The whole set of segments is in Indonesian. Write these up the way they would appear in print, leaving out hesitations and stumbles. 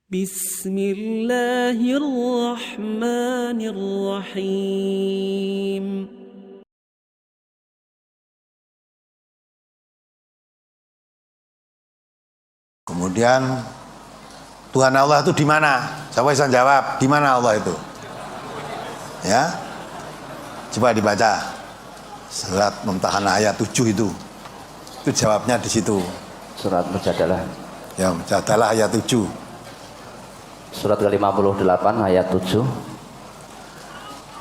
Bismillahirrahmanirrahim. Kemudian Tuhan Allah itu di mana? Siapa bisa jawab? Di mana Allah itu? Ya, coba dibaca surat Mumtahanah ayat 7 itu jawabnya di situ. Surat Mujadalah. Ya, Mujadalah ayat 7. Surat ke-58 ayat 7.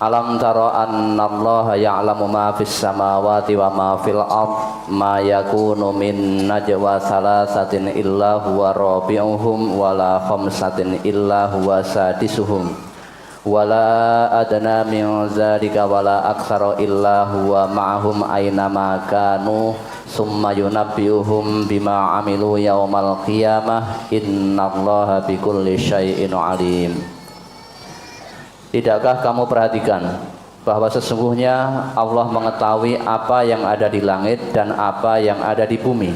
Alam tara annallaha ya'lamu ma fis samawati wa ma fil ard ma yakunu min najwa salasatin illa huwa rabi'uhum wala khamsatin illa huwa sadisuhum wala adna min dzalika wala aktsara illa huwa ma'ahum aina ma kanu summa yunabbi'uhum bima 'amilu yaumal qiyamah innallaha bikulli syai'in 'alim. Tidakkah kamu perhatikan bahwa sesungguhnya Allah mengetahui apa yang ada di langit dan apa yang ada di bumi.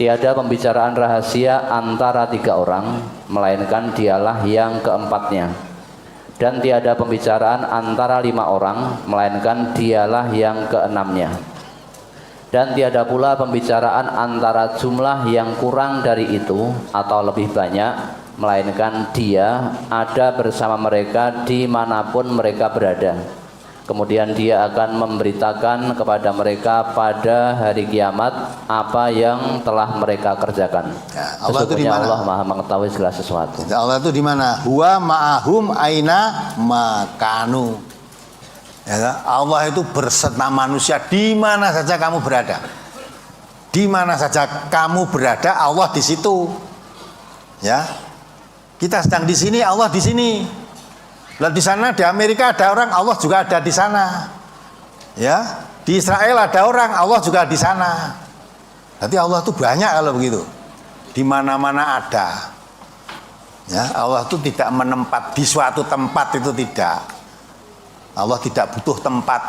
Tiada pembicaraan rahasia antara tiga orang, melainkan dialah yang keempatnya. Dan tiada pembicaraan antara 5 orang, melainkan dialah yang keenamnya. Dan tiada pula pembicaraan antara jumlah yang kurang dari itu atau lebih banyak, melainkan dia ada bersama mereka dimanapun mereka berada. Kemudian dia akan memberitakan kepada mereka pada hari kiamat apa yang telah mereka kerjakan. Ya, Allah itu di mana? Allah Maha mengetahui segala sesuatu. Allah itu di mana? Huwa ma'ahum aina makanu. Ya, Allah itu berserta manusia di mana saja kamu berada. Di mana saja kamu berada, Allah di situ. Ya. Kita sedang di sini, Allah di sini. Lalu di sana di Amerika ada orang, Allah juga ada di sana. Ya, di Israel ada orang, Allah juga di sana. Berarti Allah itu banyak kalau begitu. Di mana-mana ada. Ya, Allah itu tidak menempat di suatu tempat, itu tidak. Allah tidak butuh tempat.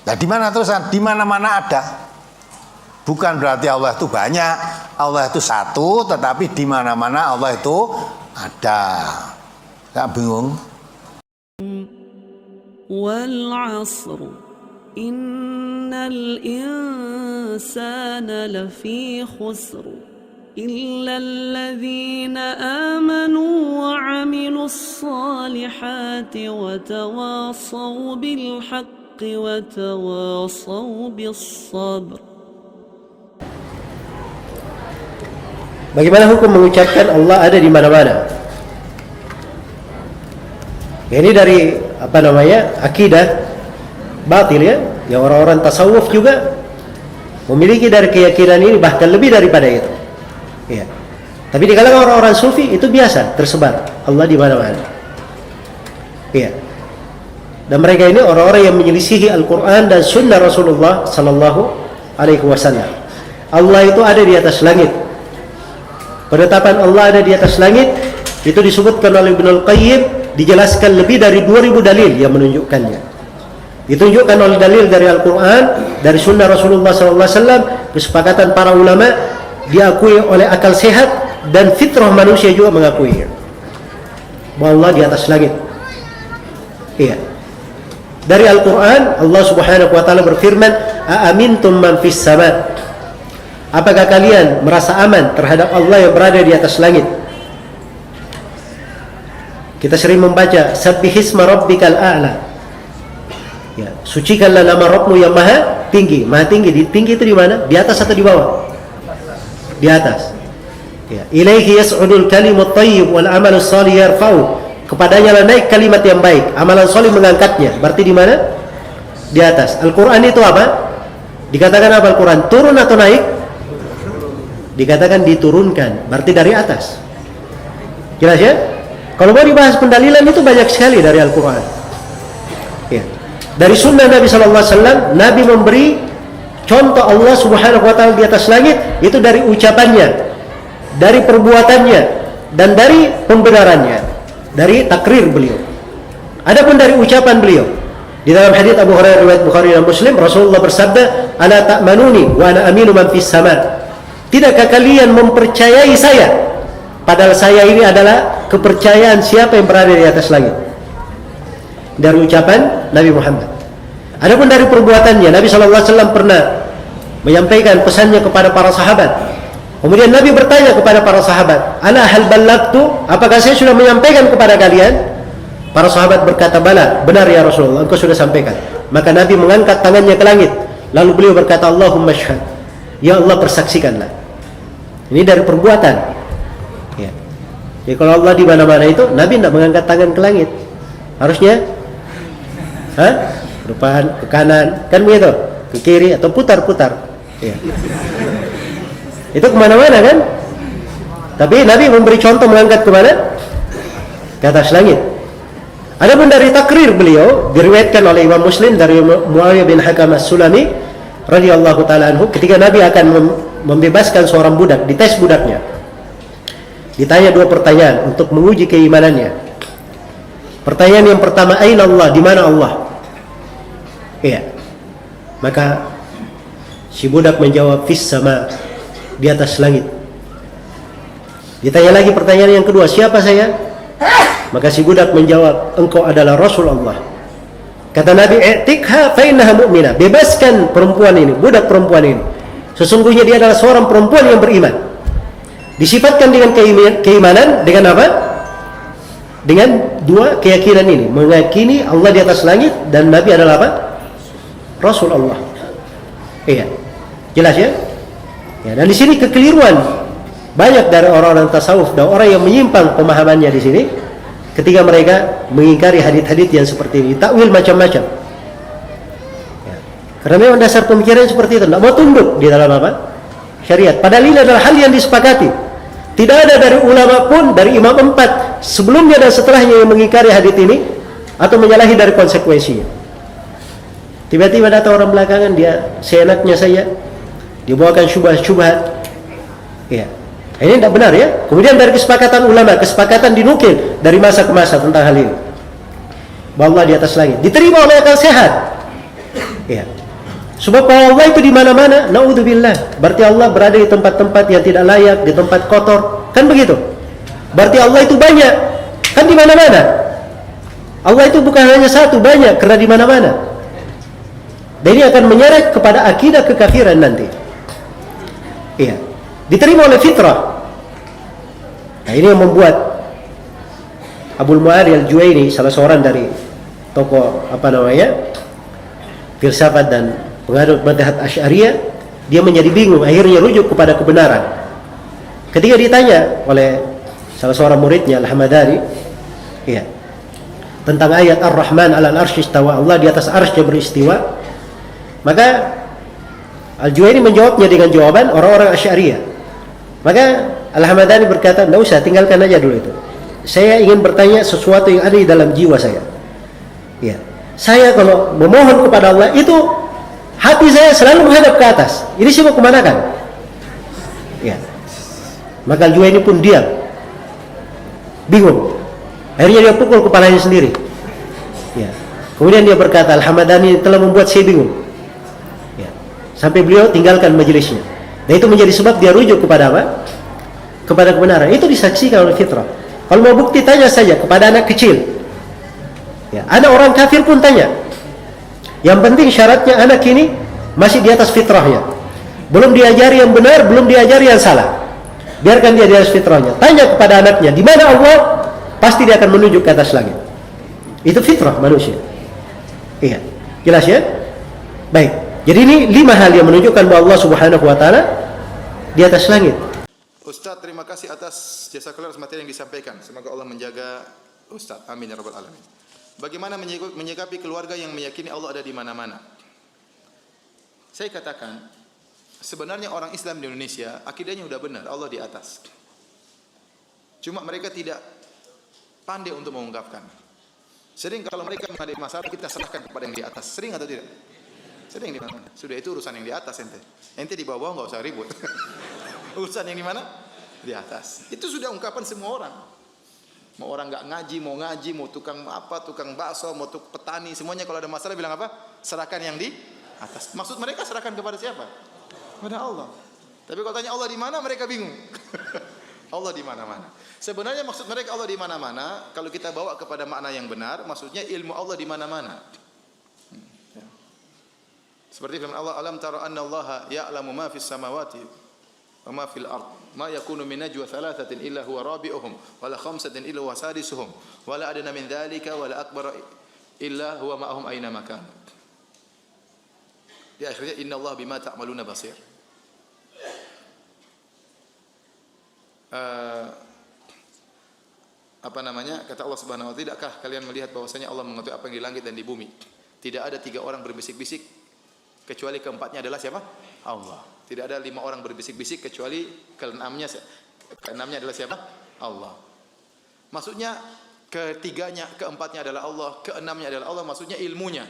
Nah, di mana terusan? Di mana-mana ada. Bukan berarti Allah itu banyak, Allah itu satu, tetapi di mana-mana Allah itu ada. Gak bingung? Wal 'asr innal insana lafi khusr illa alladhina amanu wa 'amilus salihati wa tawassaw bil haqqi wa tawassaw bis sabr. Bagaimana hukum mengucapkan Allah ada di mana-mana? Ini dari akidah batil ya. Yang orang-orang tasawuf juga memiliki dari keyakinan ini, bahkan lebih daripada itu. Ya. Tapi di kalangan orang-orang sufi itu biasa tersebar Allah di mana-mana. Ya. Dan mereka ini orang-orang yang menyelisihi Al-Qur'an dan sunnah Rasulullah sallallahu alaihi wasallam. Allah itu ada di atas langit. Penetapan Allah ada di atas langit itu disebutkan oleh Ibnu Al-Qayyim, dijelaskan lebih dari 2000 dalil yang menunjukkannya. Ditunjukkan oleh dalil dari Al-Quran, dari sunnah Rasulullah SAW, kesepakatan para ulama, diakui oleh akal sehat dan fitrah manusia juga mengakuinya bahwa Allah di atas langit. Iya. Dari Al-Quran Allah Subhanahu wa taala berfirman, "Aamintum man fis sama'." Apakah kalian merasa aman terhadap Allah yang berada di atas langit? Kita sering membaca Sabbihisma rabbikal a'la. Ya, sucikanlah nama Rabbmu yang maha tinggi. Maha tinggi, tinggi itu di mana? Di atas atau di bawah? Di atas. Ya, ilaihi yas'udul kalimut thayyib wal amalus shalih yarfa'u. Kepadanya lah naik kalimat yang baik, amalan saleh mengangkatnya. Berarti di mana? Di atas. Al-Qur'an itu apa? Dikatakan apa Al-Qur'an? Turun atau naik? Dikatakan diturunkan, berarti dari atas. Jelas ya? Kalau mau dibahas pendalilan itu banyak sekali dari Al-Quran. Ya. Dari sunnah Nabi SAW, Nabi memberi contoh Allah Subhanahu wa taala di atas langit itu dari ucapannya, dari perbuatannya, dan dari pembenarannya, dari takrir beliau. Adapun dari ucapan beliau, di dalam hadits Abu Hurairah riwayat Bukhari dan Muslim, Rasulullah bersabda, "Ala ta'manuni wa ana aminu man fis sama'." Tidakkah kalian mempercayai saya padahal saya ini adalah kepercayaan siapa yang berada di atas langit. Dari ucapan Nabi Muhammad. Adapun dari perbuatannya, Nabi SAW pernah menyampaikan pesannya kepada para sahabat. Kemudian Nabi bertanya kepada para sahabat, "Ala hal ballagtu? Apakah saya sudah menyampaikan kepada kalian?" Para sahabat berkata, "Bala, benar ya Rasulullah, engkau sudah sampaikan." Maka Nabi mengangkat tangannya ke langit, lalu beliau berkata, "Allahumma syhad." Ya Allah, persaksikanlah. Ini dari perbuatan. Ya. Jadi kalau Allah di mana-mana itu, Nabi tidak mengangkat tangan ke langit. Harusnya ke depan, ke kanan, kan begitu, ke kiri atau putar-putar. Ya. Itu kemana-mana kan? Tapi Nabi memberi contoh mengangkat kemana? Ke atas langit. Adapun dari takrir beliau diriwayatkan oleh Imam Muslim dari Muawiyah bin Hakam As-Sulami radhiyallahu taala anhu, ketika Nabi akan membebaskan seorang budak, dites budaknya. Ditanya dua pertanyaan untuk menguji keimanannya. Pertanyaan yang pertama, aina Allah? Di mana Allah? Iya. Maka si budak menjawab, fis sama, di atas langit. Ditanya lagi pertanyaan yang kedua, siapa saya? Maka si budak menjawab, engkau adalah Rasul Allah. Kata Nabi, i'tikha fa innaha mu'minah. Bebaskan perempuan ini, budak perempuan ini. Sesungguhnya dia adalah seorang perempuan yang beriman. Disifatkan dengan keimanan dengan apa? Dengan dua keyakinan ini, meyakini Allah di atas langit dan Nabi adalah apa? Rasul Allah. Iya. Jelas ya? Ya, dan di sini kekeliruan banyak dari orang-orang tasawuf dan orang yang menyimpang pemahamannya di sini ketika mereka mengingkari hadits-hadits yang seperti ini, takwil macam-macam. Ya. Karena memang dasar pemikiran seperti itu, tidak mau tunduk di dalam apa? Syariat. Padahal ini adalah hal yang disepakati. Tidak ada dari ulama pun, dari imam 4 sebelumnya dan setelahnya yang mengingkari hadits ini atau menyalahi dari konsekuensinya. Tiba-tiba datang orang belakangan, dia seenaknya saja, dia bawakan syubhat-syubhat. Ya. Ini tidak benar ya. Kemudian dari kesepakatan ulama, kesepakatan dinukil dari masa ke masa tentang hal ini. Bahwa Allah di atas langit. Diterima oleh akal sehat. Ya. Sebab kalau Allah itu di mana-mana, naudzubillah. Berarti Allah berada di tempat-tempat yang tidak layak, di tempat kotor. Kan begitu? Berarti Allah itu banyak. Kan di mana-mana. Allah itu bukan hanya satu, banyak, karena di mana-mana. Dan ini akan menyeret kepada akidah kekafiran nanti. Iya. Diterima oleh fitrah. Nah, ini yang membuat Abul Mu'ari Al-Juwaini, salah seorang dari tokoh filsafat dan penganut mazhab Asy'ariyah, dia menjadi bingung, akhirnya rujuk kepada kebenaran. Ketika ditanya oleh salah seorang muridnya Al-Hamadani, ya, tentang ayat Ar-Rahman 'alal 'arsy istawa, Allah di atas arsy beristiwa, maka Al-Juwaini menjawabnya dengan jawaban orang-orang Asy'ariyah. Maka Al-Hamadani berkata, "Tidak usah, tinggalkan aja dulu itu. Saya ingin bertanya sesuatu yang ada di dalam jiwa saya. Ya, saya kalau memohon kepada Allah itu hati saya selalu menghadap ke atas. Ini sih mau kemanakan?" Ya. Maka Al-Juwaini pun diam, bingung. Akhirnya dia pukul kepalanya sendiri. Ya. Kemudian dia berkata, "Al-Hamadani telah membuat saya bingung." Ya. Sampai beliau tinggalkan majelisnya. Dan itu menjadi sebab dia rujuk kepada apa? Kepada kebenaran. Itu disaksikan oleh fitrah. Kalau mau bukti, tanya saja kepada anak kecil. Ya, ada orang kafir pun tanya. Yang penting syaratnya anak ini masih di atas fitrahnya. Belum diajari yang benar, belum diajari yang salah. Biarkan dia di atas fitrahnya. Tanya kepada anaknya, di mana Allah? Pasti dia akan menuju ke atas langit. Itu fitrah manusia. Iya. Jelas ya? Baik. Jadi ini 5 hal yang menunjukkan bahwa Allah Subhanahu wa taala di atas langit. Ustaz, terima kasih atas jasa kelas materi yang disampaikan. Semoga Allah menjaga Ustaz. Amin ya rabbal alamin. Bagaimana menyikapi keluarga yang meyakini Allah ada di mana-mana? Saya katakan, sebenarnya orang Islam di Indonesia akidahnya sudah benar, Allah di atas. Cuma mereka tidak pandai untuk mengungkapkan. Sering kalau mereka menghadapi masalah, kita serahkan kepada yang di atas. Sering atau tidak? Sering di mana? Sudah, itu urusan yang di atas ente. Ente di bawah enggak usah ribut. Urusan yang di mana? Di atas. Itu sudah ungkapan semua orang. Mau orang enggak ngaji, mau tukang apa, tukang bakso, mau petani, semuanya kalau ada masalah bilang apa? Serahkan yang di atas. Maksud mereka serahkan kepada siapa? Kepada Allah. Tapi kalau tanya Allah di mana, mereka bingung. Allah di mana-mana. Sebenarnya maksud mereka Allah di mana-mana, kalau kita bawa kepada makna yang benar, maksudnya ilmu Allah di mana-mana. Ya. Seperti firman Allah, alam tara anna Allah ya'lamu ma fis samawati wa ma fil ard. Ma yakunu min najwa thalathatin illa huwa rabi'uhum wa la khamsatin illa huwa sadisuhum wa la adna min dhalika wa la akbara illa huwa ma'ahum aina makan. Di akhirnya inna Allah bima ta'maluna basir. Apa namanya, kata Allah Subhanahu wa taala, tidakkah kalian melihat bahwasanya Allah mengetahui apa yang di langit dan di bumi? Tidak ada 3 orang berbisik-bisik kecuali keempatnya adalah siapa? Allah. Tidak ada 5 orang berbisik-bisik kecuali keenamnya adalah siapa? Allah. Maksudnya ketiganya, keempatnya adalah Allah, keenamnya adalah Allah, maksudnya ilmunya.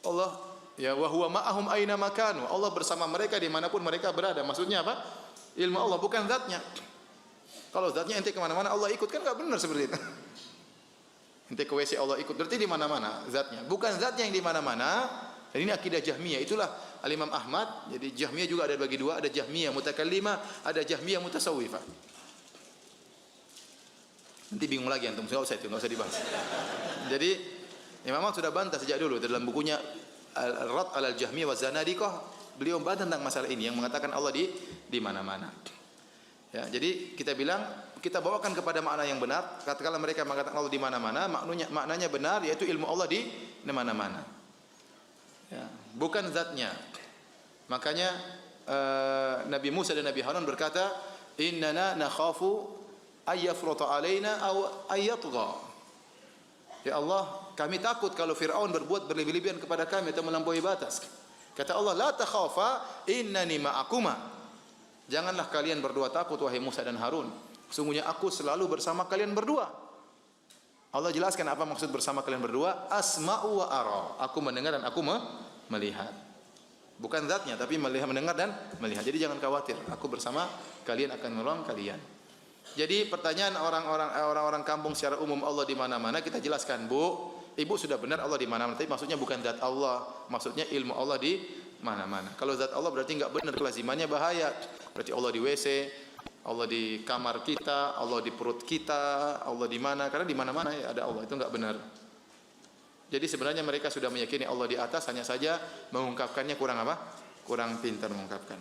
Allah ya wa huwa ma'ahum aina makanu. Allah bersama mereka dimanapun mereka berada. Maksudnya apa? Ilmu Allah, bukan zatnya. Kalau zatnya ente kemana-mana Allah ikut, kan nggak benar seperti itu. Ente ke WC Allah ikut, berarti di mana-mana zatnya. Bukan zatnya yang di mana-mana. Dan ini akidah Jahmiyah. Itulah Al-Imam Ahmad. Jadi Jahmiyah juga ada bagi 2, ada Jahmiyah mutakallimah, ada Jahmiyah mutasawwifah. Nanti bingung lagi antum, enggak usah dibahas. Jadi Imam Ahmad sudah bantah sejak dulu dalam bukunya Al-Rad 'alal Jahmiyah wa Zanadiqah. Beliau bantah tentang masalah ini yang mengatakan Allah di mana-mana. Ya, jadi kita bilang, kita bawakan kepada makna yang benar. Katakanlah mereka mengatakan Allah di mana-mana, maknanya benar, yaitu ilmu Allah di mana-mana. Ya, bukan zatnya. Makanya Nabi Musa dan Nabi Harun berkata, innana nakhafu ayyafruta alaina aw ayyatgha. Ya Allah, kami takut kalau Fir'aun berbuat berlebih-lebihan kepada kami atau melampaui batas. Kata Allah, la takhafa innani ma'akuma. Janganlah kalian berdua takut wahai Musa dan Harun. Sungguhnya aku selalu bersama kalian berdua. Allah jelaskan apa maksud bersama kalian berdua. Asma'u wa ara. Aku mendengar dan aku melihat. Bukan zatnya tapi melihat, mendengar dan melihat. Jadi jangan khawatir. Aku bersama kalian akan menolong kalian. Jadi pertanyaan orang-orang kampung secara umum Allah di mana-mana, kita jelaskan, Bu. Ibu sudah benar Allah di mana-mana, tapi maksudnya bukan zat Allah, maksudnya ilmu Allah di mana-mana. Kalau zat Allah berarti enggak benar, kelazimannya bahaya. Berarti Allah di WC, Allah di kamar kita, Allah di perut kita, Allah di mana? Karena di mana-mana ya ada Allah, itu enggak benar. Jadi sebenarnya mereka sudah meyakini Allah di atas, hanya saja mengungkapkannya kurang apa? Kurang pintar mengungkapkan.